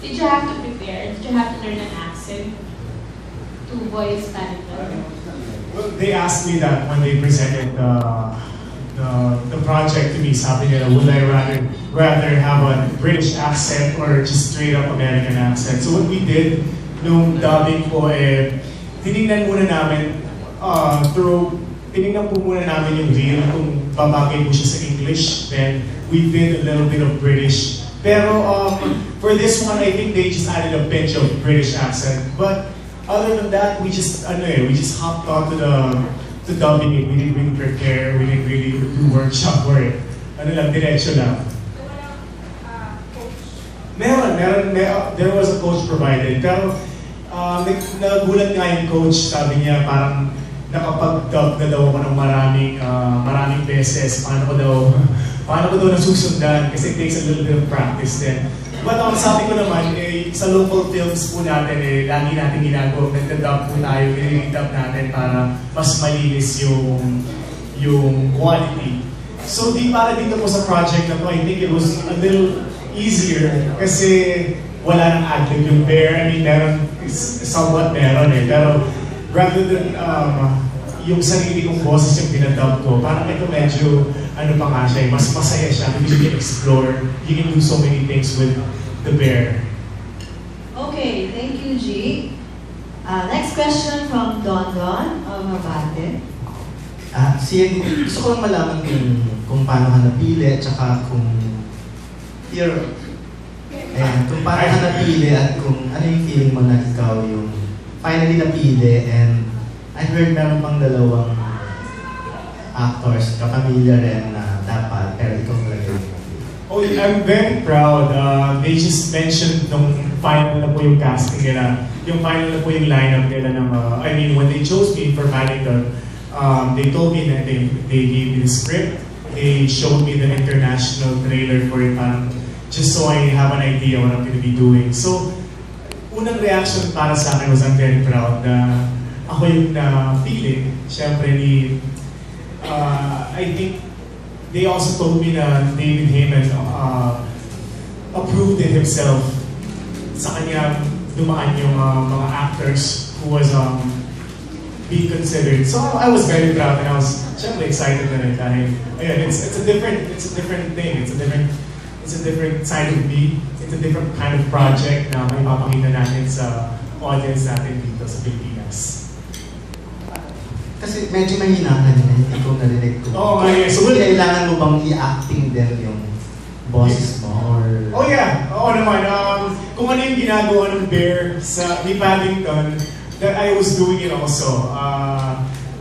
Did you have to prepare? Did you have to learn an accent to voice Paddington? Well, they asked me that when they presented the project to me. Sabi nila, would I rather have a British accent or just straight up American accent? So what we did nung dubbing po, tinignan muna namin tinignan po muna namin yung reel kung babagay po siya sa English. Then we did a little bit of British. Pero for this one, I think they just added a pinch of British accent. But other than that, we just hopped onto the dubbing it. We didn't really prepare. We didn't really do workshop for it. Diretso lang. There was a coach provided. Pero nagulat nga yung coach, sabi niya parang nakapag-dub na daw ako ng maraming beses. Paano ko daw nasusundan kasi it takes a little bit of practice then. But sabi ko naman, sa local films po natin, lagi natin ginagawa, nagda-dub po tayo, nire-dub natin para mas malinis yung quality. So para dito po sa project na to, I think it was a little easier kasi wala nang ad-lib yung Bear. I mean, somewhat meron pero rather than yung sarili kong boses yung pinadub ko, parang ito medyo, pa nga siya, mas masaya siya because you can explore, you can do so many things with the Bear. Okay, thank you, G. Next question from Don of Mabate. Gusto ko lang malaman kung paano ka napili, at saka kung paano ka napili at kung ano yung feeling mo na ikaw yung finally napili. And I heard meron pang dalawang actors, kapamilya rin na dapat, pero ikaw talaga yung napili. Oh, I'm very proud. They just mentioned nung final na po yung casting nila, yung final na po yung lineup nila ng, I mean, when they chose me for Paddington, they told me that they gave me the script, they showed me the international trailer for it, just so I have an idea what I'm going to be doing. So, unang reaction para sa akin was I'm very proud na ako yung na-feeling. Siyempre, I think they also told me na David Heyman approved it himself sa kanya dumaan yung mga actors who was being considered. So I was very proud and I was siyempre excited na rin dahil it's a different thing. It's a different side of me. It's a different kind of project na may papakita natin sa audience natin dito sa Pilipinas. Kasi medyo mahinahan na hindi ko narinig ko. Oh, yeah. So kailangan mo bang i-acting din yung boses mo? Or... Oh yeah, oo naman. Kung ano yung ginagawa ng Bear sa Paddington, that I was doing it also.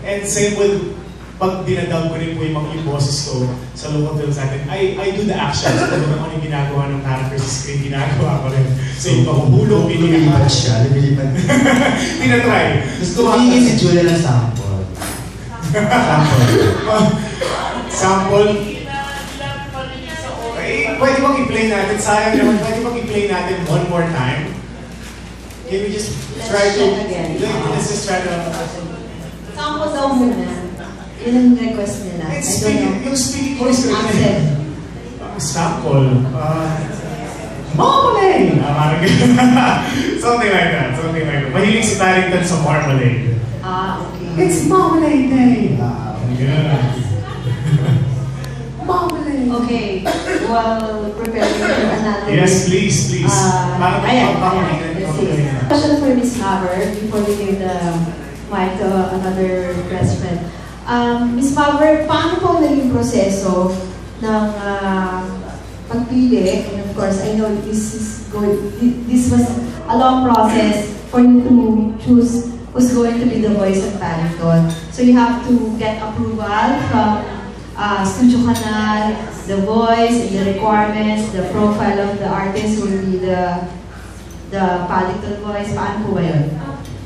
And same with pag dinadub ko rin po yung boses ko sa local films natin, I do the actions. Kung ano yung ginagawa ng character sa screen, ginagawa ko rin. So yung pahuhulog, lumilipad siya, lumilipad. Tinatry. Gusto ko hingin si Julia ng sample. Sample? Pwede bang i-play natin? Sayang naman, pwede bang i-play natin one more time? Can we just try to... Let's just try to... Sample daw muna. Yun ang request nila. Yung speaking voice ko rin. Sample. Marmalade! Something like that. Mahilig si Paddington sa marmalade. Okay. It's marmalade day! Marmalade! Okay. While preparing for another... Yes, please. Question for Ms. Haber before we give the mic to another best friend. Ms. Haber, paano po naging proseso ng pagpili? And of course, I know this was a long process for you to choose who's going to be the voice of Paddington. So you have to get approval from Studio Canal, the voice, and the requirements, the profile of the artist will be the Paddington voice. Paano po ba yun?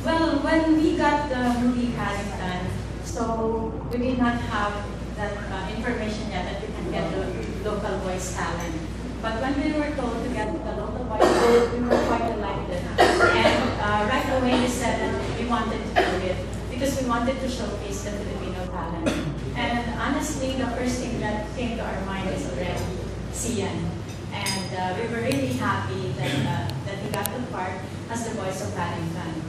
Well, when we got the movie Paddington, so we did not have that information yet that we can get the local voice talent. But when we were told to get the local voice talent, we were quite delighted. And right away we said that we wanted to do it because we wanted to showcase the Filipino talent. And honestly, the first thing that came to our mind is already Sian. And we were really happy that he got the part as the voice of Paddington.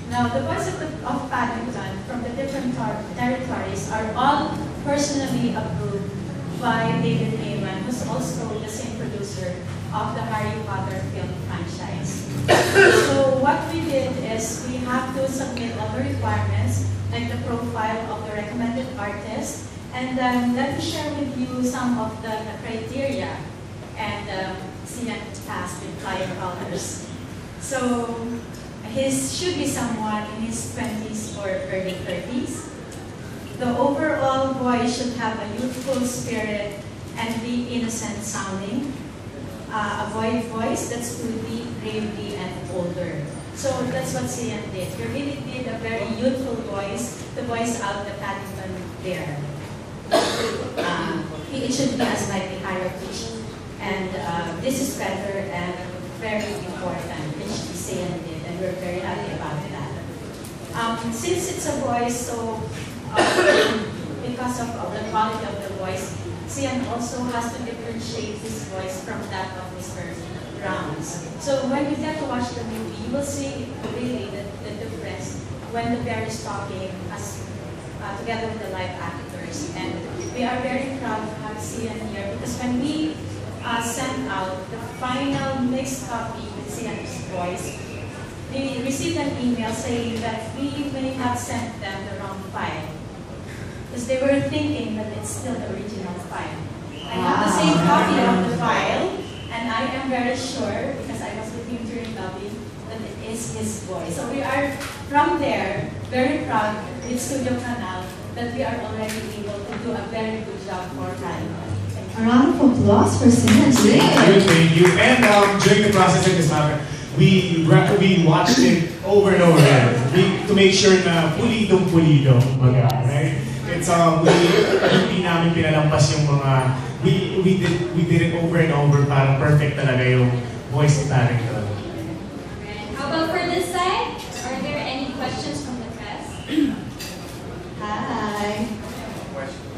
Now, the voice of Paddington from the different territories are all personally approved by David Heyman, who's also the same producer of the Harry Potter film franchise. So what we did is we have to submit all the requirements, like the profile of the recommended artist, and let me share with you some of the criteria, and Sian passed with flying colors. So should be someone in his 20s or early 30s. The overall voice should have a youthful spirit and be innocent sounding. Avoid voice that's too deep, gravely, and older. So that's what Sian did. He really did a very youthful voice to voice out the Paddington Bear. It should be a slightly higher pitch. And this is better and very important, which Sian did, and we're very happy about that. Since it's a voice, so because of the quality of the voice, Sian also has to differentiate his voice from that of Mr. Brown's. So when you get to watch the movie, you will see really the difference when the bear is talking together with the live actors. And we are very proud to have Sian here because when we sent out the final mixed copy with Sian's voice, we received an email saying that we may have sent them the wrong file. Because they were thinking that it's still the original file. I have the same copy of the file, and I am very sure, because I was with him during dubbing, that it is his voice. So we are, from there, very proud with Studio Canal that we are already able to do a very good job for Paddington. A round of applause for Sian. Thank you. And during the process of this matter, we watched it over and over again to make sure na pulidong-pulido, right? It's hindi namin pinalampas yung mga we did it over and over para perfect talaga yung voice ni Paddington. How about for this side? Are there any questions from the press? Hi.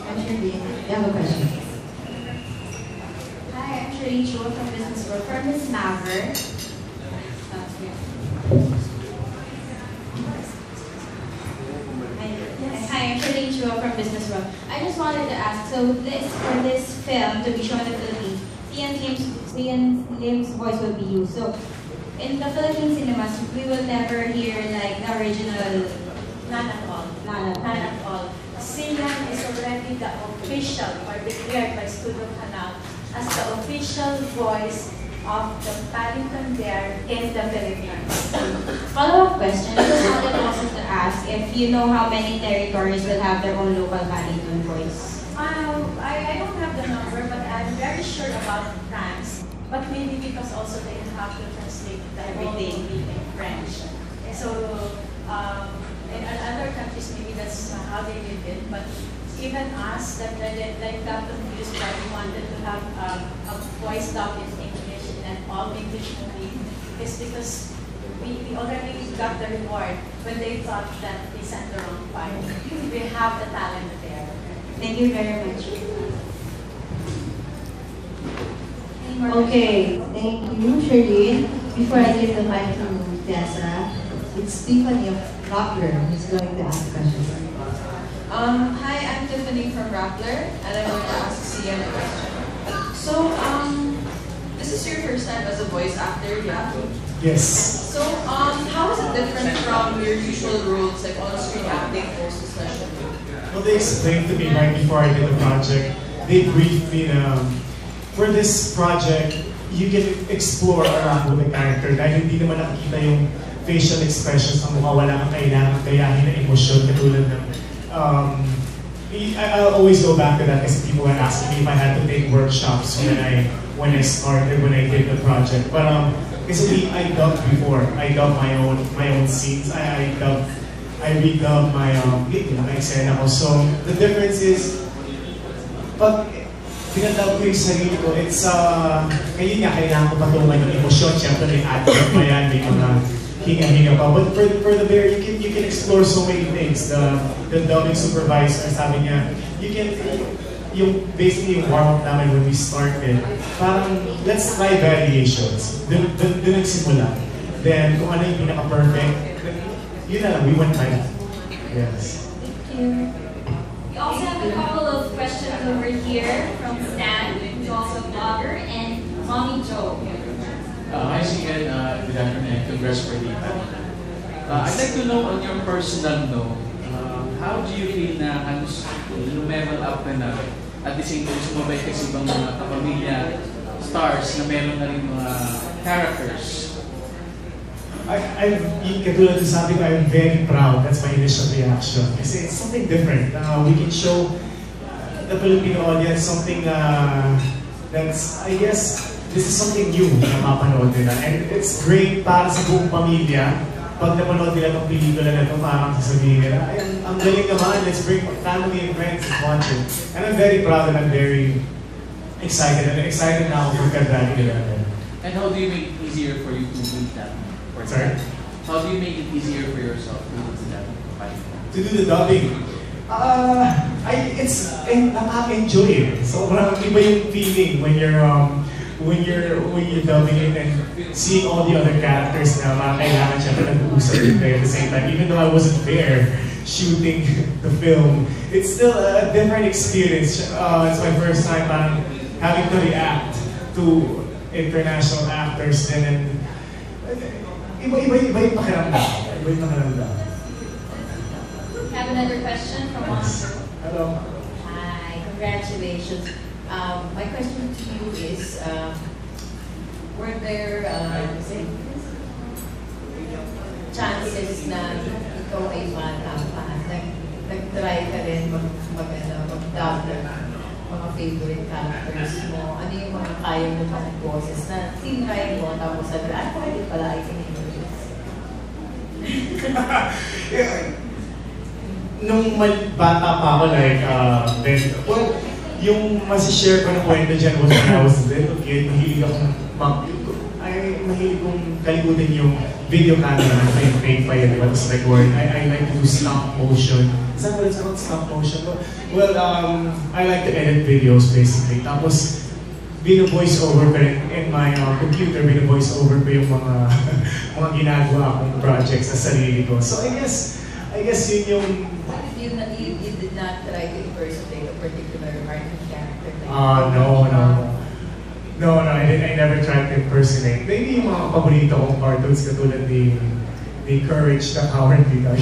I'm Shirley. You have a question? Hi, I'm Shirley Chua from Business World. For Ms. Maver. Hi, I'm Shirley Chua from Business World. I just wanted to ask, so for this film to be shown in the Philippines, Sian Lim's voice will be used. So in the Philippine cinemas, we will never hear like the original. None at all. None at all. Sian is already the official, or declared by Studio Canal as the official voice of the Paddington Bear in the Philippines. Follow-up question. I just wanted also to ask if you know how many territories will have their own local Paddington voice. I don't have the number, but I'm very sure about France. But maybe because also they have to translate everything in French. So in other countries, maybe that's how they did it. But even us, that they got confused why we wanted to have a voice dubbed in English and all English movie, is because we already got the reward when they thought that they sent the wrong file. We have the talent there. Thank you very much. Okay, thank you, Shirley. Before I give the mic to Tessa, it's Tiffany of Rappler who's going to ask questions. Hi, I'm Tiffany from Rappler, and I'm going to ask Sian a question. So, this is your first time as a voice actor, yeah? Yes. So, how is it different from your usual roles, like on-screen acting versus session? Well, they explained to me right before I did the project. They briefed me na for this project, you can explore around with the character dahil hindi naman nakikita yung facial expressions ng mukha, wala kang kailangan gayahin na emosyon katulad ng I'll always go back to that kasi people were asking me if I had to take workshops when I started, when I did the project. But kasi I dubbed before. I dubbed my own scenes. I redubbed my eksena ko. So the difference is pag pinadub ko yung sarili ko, it's ngayon nga kailangan ko patungan yung emosyon. Siyempre may ad-lib pa yan, may mga hinga-hinga pa. But for the bear, you can explore so many things. The dubbing supervisor, sabi niya, basically yung warm-up namin when we started, parang let's try variations. Doon nagsimula. then kung ano yung pinaka-perfect, yun na lang, we went by that. Yes. Thank you. We also have a couple of questions over here from Stan, who's also a blogger, and Mommy Joe. Hi, Sian. Good afternoon. Congrats for the event. I'd like to know on your personal note, how do you feel na halos level up ka na at the same time sumabay ka sa ibang mga kapamilya stars na meron na rin mga characters? Katulad ng sabi ko, I'm very proud. That's my initial reaction. Kasi it's something different. We can show the Filipino audience something that's, I guess, this is something new na mapanood nila. And it's great para sa buong pamilya. Pag napanood nila itong pelikula na ito, parang sasabihin nila, ay, ang galing naman, let's bring family and friends to watch it. And I'm very proud and I'm very excited. I'm excited now for Kadrani nila. And how do you make it easier for you to do that? Sorry? How do you make it easier for yourself to do that? To do the dubbing? Nakaka-enjoy it. So, parang iba yung feeling when you're dubbing it and seeing all the other characters na mga kailangan siya pa nag-uusap din at the same time. Even though I wasn't there shooting the film, it's still a different experience. It's my first time parang having to react to international actors din, and iba yung pakiramdam. Iba yung pakiramdam. Have another question from Monster. Hello. Hi, congratulations. My question to you is, were there chances na ikaw ay nag-try ka rin mag-dub ng mga favorite characters mo? Ano yung mga kaya mo pang boses na tinry mo tapos sabi, pwede pala, I can introduce. Nung bata pa ako, yung masishare ko ng kwento dyan was when I was little kid, mahilig kong kalikutin yung video camera na fake pa yun, diba? Tapos record. I like to do stop motion. Is that what it's called? Stop motion? Well, I like to edit videos basically. Tapos, bino-voice over ko in my computer, bino-voice over ko yung mga ginagawa akong projects sa sarili ko. So I guess yun yung... You did not try to impersonate a particular cartoon character? No, I never tried to impersonate. Maybe yung mga paborito kong cartoons katulad ni Courage the Cowardly Dog.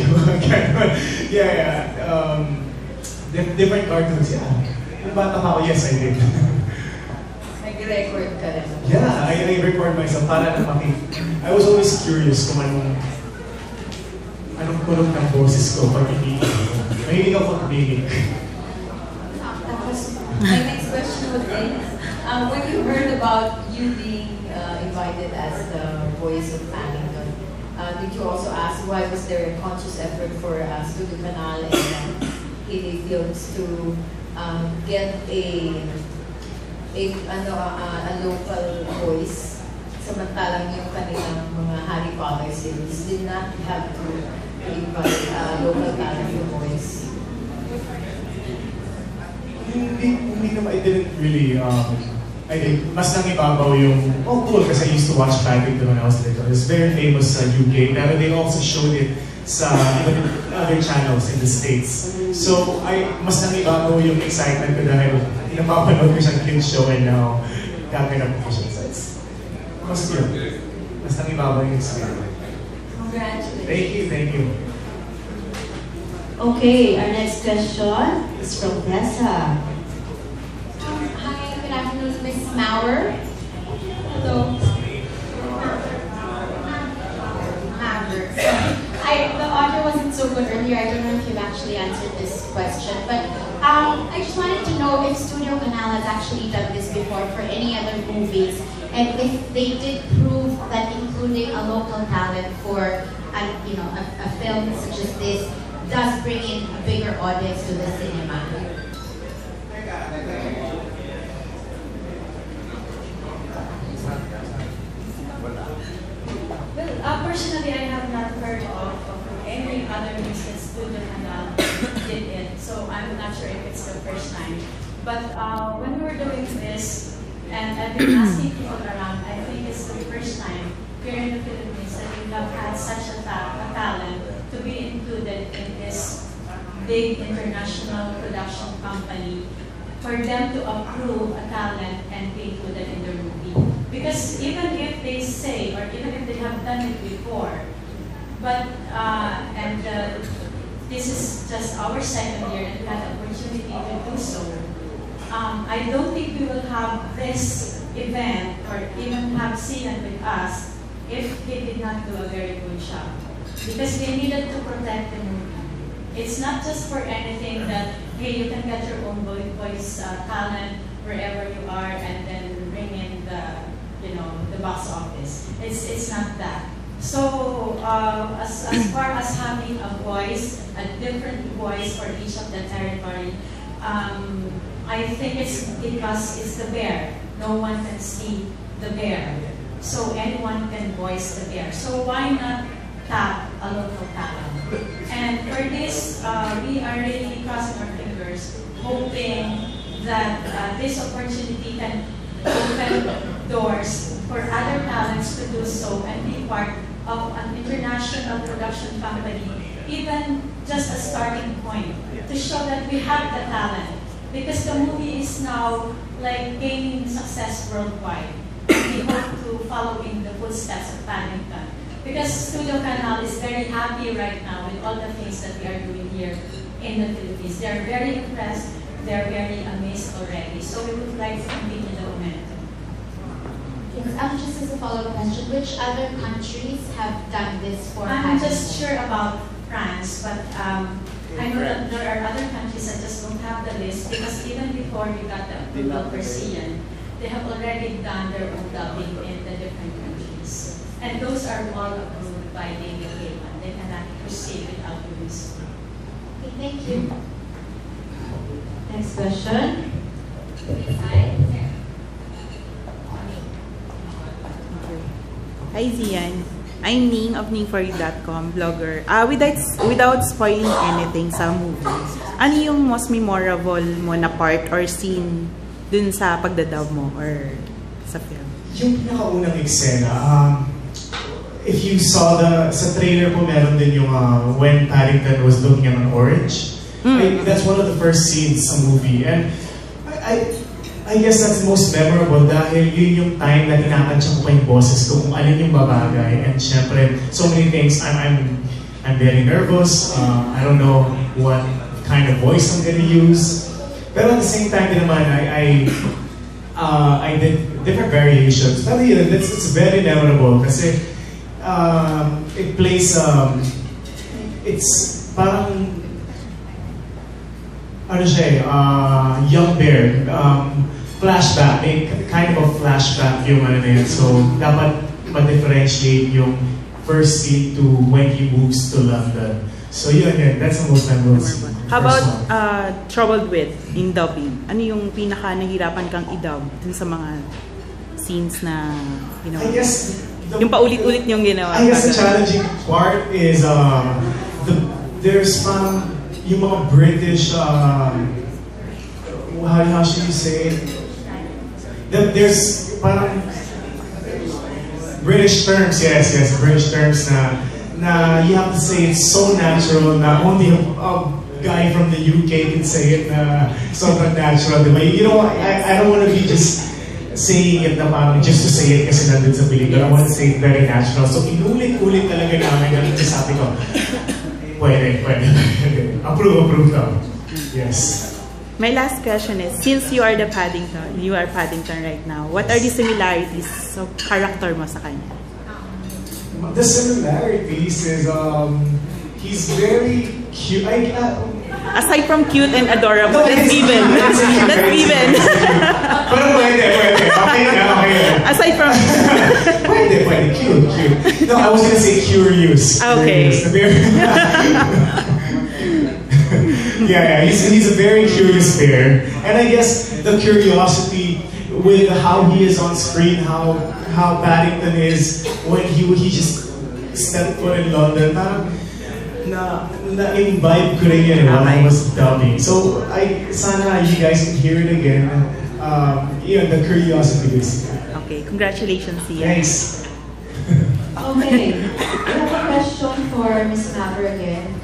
Different cartoons, yeah. Nung bata pa ako, yes, I did. Nag-record ka rin? Yeah, I record myself para na I was always curious kung anong kulog ng boses ko pag hinihilig ko. Mahilig ako pag-mimic. My next question would be, when you heard about you being invited as the voice of Paddington, did you also ask why was there a conscious effort for Studio Canal and KD Films to get a local voice, samantalang yung kanilang mga Harry Potter series did not have to invite local talent voice? Hindi naman, I didn't really, mas nangibabaw yung, cool, kasi I used to watch Paddington when I was little. It's very famous sa UK, pero they also showed it sa other channels in the States. So, mas nangibabaw yung excitement ko dahil napapanood ko siyang kids show and now, gaganap ko siya. So, mas yun. Mas nangibabaw yung experience. Congratulations. Thank you. Okay, our next question is from Tessa. Hi, good afternoon, Ms. Maurer. Hello. The audio wasn't so good earlier. I don't know if you've actually answered this question, but I just wanted to know if Studio Canal has actually done this before for any other movies, and if they did prove that including a local talent for a film such as this does bring in a bigger audience to the cinema. Well, personally, I have not heard of any other movies that Studio Canal did it, so I'm not sure if it's the first time. But when we were doing this, and I've been asking people around, I think it's the first time here in the Philippines that we have had such a talent to be included in this big international production company, for them to approve a talent and be included in the movie. Because even if they say, or even if they have done it before, but this is just our second year and we had the opportunity to do so. I don't think we will have this event or even have Sian with us if he did not do a very good job. Because they needed to protect the movie. It's not just for anything that, hey, you can get your own voice talent wherever you are and then bring in the box office. It's not that. So as far as having a voice, a different voice for each of the territory, I think it's because it's the bear. No one can see the bear. So anyone can voice the bear. So why not tap a local talent? And for this, we are really crossing our fingers, hoping that this opportunity can open doors for other talents to do so and be part of an international production company, even just a starting point, to show that we have the talent. Because the movie is now like gaining success worldwide. We hope to follow in the footsteps of Paddington. Because Studio Canal is very happy right now with all the things that we are doing here in the Philippines. They are very impressed, they are very amazed already. So we would like to continue the momentum. Yes, just as a follow-up question, which other countries have done this for I'm Paddington? just sure about France, but I know that there are other countries that just don't have the list because even before we got the approval for Sian, they have already done their own dubbing in the different countries. And those are all approved by David Gaiman. They cannot proceed without doing so. Okay, thank you. Next question. Hi Zian, I'm Ning of ningforyou.com, vlogger. Without spoiling anything sa movie, ano yung most memorable mo na part or scene dun sa pagdadub mo or sa film? Yung pinakaunang eksena, if you saw sa trailer po meron din yung when Paddington was looking at an orange. That's one of the first scenes sa movie. And I guess that's the most memorable dahil yun yung time na tinatansya ko pa yung boses ko kung alin yung babagay. And syempre, so many things, I'm very nervous. I don't know what kind of voice I'm gonna use. Pero at the same time din naman, I did different variations. Pero yun, it's very memorable kasi it plays, it's parang, ano siya young bear, flashback, kind of a flashback yung ano na yun. So, dapat ma-differentiate yung first scene to when he moves to London. So yun, that's the most memorable scene. How about troubled with in dubbing? Ano yung pinaka nahirapan kang i-dub dun sa mga scenes na ginawa? I guess yung paulit-ulit yung ginawa. I guess the challenging part is there's yung mga British how should you say it? There's parang British terms, yes, British terms na you have to say it's so natural na only a guy from the UK can say it na sobrang natural, diba? You know, I don't want to be just saying it na parang just to say it kasi nandun sa pelikula. I want to say it very natural. So inulit-ulit talaga namin ganun sa sabi ko, pwede. Approve daw. Yes. My last question is, since you are Paddington right now, what are the similarities sa character mo sa kanya? The similarities is, he's very cute. Aside from cute and adorable, let's even. Pero pwede. Okay na. Aside from... pwede. Cute. No, I was gonna say curious. Okay. Yeah, he's a very curious bear. And I guess the curiosity with how he is on screen, how Paddington is when he just stepped foot in London, na-imbibe ko rin yun while I was dubbing. So, sana you guys can hear it again. The curiosity is. Okay, congratulations, Ian. Thanks. Okay. question for Ms. Mapper again.